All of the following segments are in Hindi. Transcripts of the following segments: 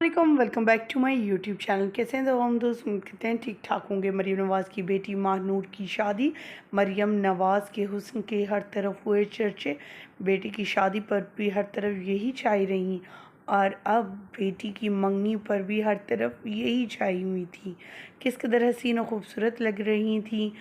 वालेकुम, welcome back to my YouTube channel. कैसे हैं तो हम दोस्त, उम्मीद करते हैं ठीक ठाक होंगे। मरीम नवाज़ की बेटी महानूर की शादी। मरीम नवाज़ के हुस्न के हर तरफ हुए चर्चे। बेटी की शादी पर भी हर तरफ यही छाई रही और अब बेटी की मंगनी पर भी हर तरफ यही छाई हुई थी। किस कदर हसीन और ख़ूबसूरत लग रही थी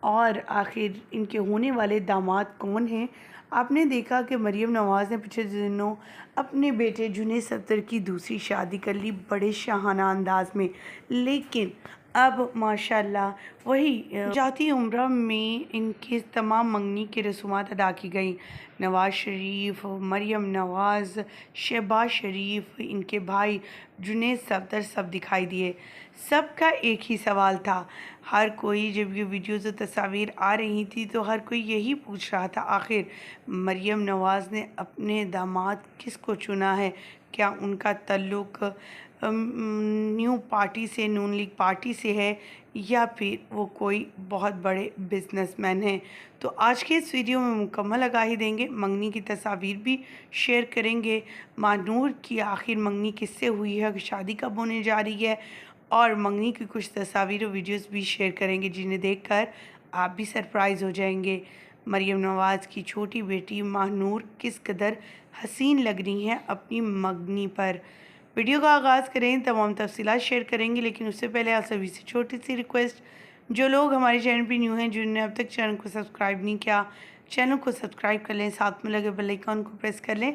और आखिर इनके होने वाले दामाद कौन हैं। आपने देखा कि मरीम नवाज़ ने पिछले दिनों अपने बेटे जुनैद सत्तर की दूसरी शादी कर ली बड़े शाहाना अंदाज में, लेकिन अब माशाल्लाह वही जाती उम्रा में इनकी तमाम मंगनी की रसूमात अदा की गई। नवाज़ शरीफ, मरीम नवाज़, शहबाज शरीफ, इनके भाई जुनैद सत्तर सब दिखाई दिए। सबका एक ही सवाल था। हर कोई जब ये वीडियोज़ और तस्वीर आ रही थी तो हर कोई यही पूछ रहा था, आखिर मरीम नवाज़ ने अपने दामाद किसको चुना है? क्या उनका ताल्लुक़ न्यू पार्टी से, नून लीग पार्टी से है, या फिर वो कोई बहुत बड़े बिजनेसमैन हैं? तो आज के इस वीडियो में मुकम्मल आगाही देंगे, मंगनी की तस्वीर भी शेयर करेंगे, महानूर की आखिर मंगनी किससे हुई है, शादी कब होने जा रही है, और मंगनी की कुछ तस्वीर और वीडियोस भी शेयर करेंगे जिन्हें देखकर आप भी सरप्राइज़ हो जाएंगे। मरीम नवाज़ की छोटी बेटी महानूर किस कदर हसीन लग रही हैं अपनी मंगनी पर। वीडियो का आगाज़ करें, तमाम तफसीलात शेयर करेंगे, लेकिन उससे पहले आप सभी से छोटी सी रिक्वेस्ट, जो लोग हमारे चैनल पर न्यू हैं, जिन्होंने अब तक चैनल को सब्सक्राइब नहीं किया, चैनल को सब्सक्राइब कर लें, साथ में लगे बेल आइकन को प्रेस कर लें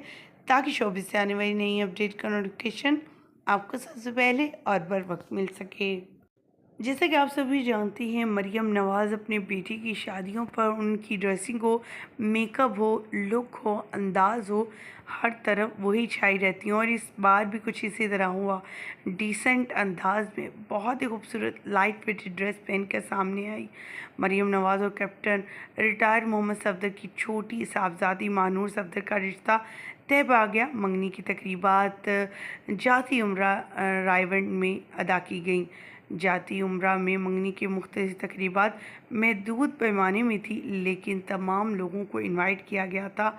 ताकि शोबिस से आने वाली नई अपडेट का नोटिफिकेशन आपको सबसे पहले और बर वक्त मिल सके। जैसा कि आप सभी जानती हैं, मरीम नवाज़ अपने बेटी की शादियों पर उनकी ड्रेसिंग हो, मेकअप हो, लुक हो, अंदाज़ हो, हर तरफ वही छाई रहती हैं और इस बार भी कुछ इसी तरह हुआ। डिसेंट अंदाज में बहुत ही खूबसूरत लाइट वेटेड ड्रेस पहन कर सामने आई मरीम नवाज़ और कैप्टन रिटायर्ड मोहम्मद सफदर की छोटी साहबजादी महानूर सफदर का रिश्ता तय पा गया। मंगनी की तकरीबात जाती उम्रा रायवंड में अदा की गई। जाती उम्रा में मंगनी के मुख्तलिफ तकरीबात महदूद पैमाने में थी, लेकिन तमाम लोगों को इनवाइट किया गया था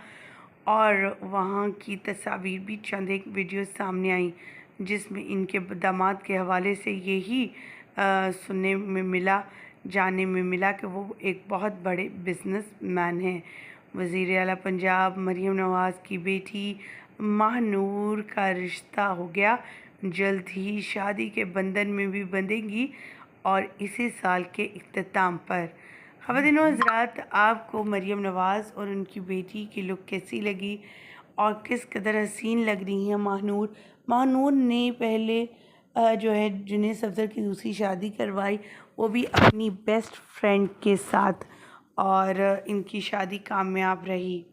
और वहाँ की तस्वीर भी चंद एक वीडियो सामने आई जिसमें इनके दामाद के हवाले से यही सुनने में मिला, जानने में मिला कि वो एक बहुत बड़े बिजनेसमैन हैं। वज़ीर आला पंजाब मरीम नवाज़ की बेटी महानूर का रिश्ता हो गया, जल्द ही शादी के बंधन में भी बंधेंगी और इसी साल के इख्तिताम पर। ख़वातीन व हज़रात, आपको मरीम नवाज़ और उनकी बेटी की लुक कैसी लगी और किस कदर हसीन लग रही हैं महानूर? महानूर ने पहले जो है जुनैद सफदर की दूसरी शादी करवाई, वो भी अपनी बेस्ट फ्रेंड के साथ, और इनकी शादी कामयाब रही।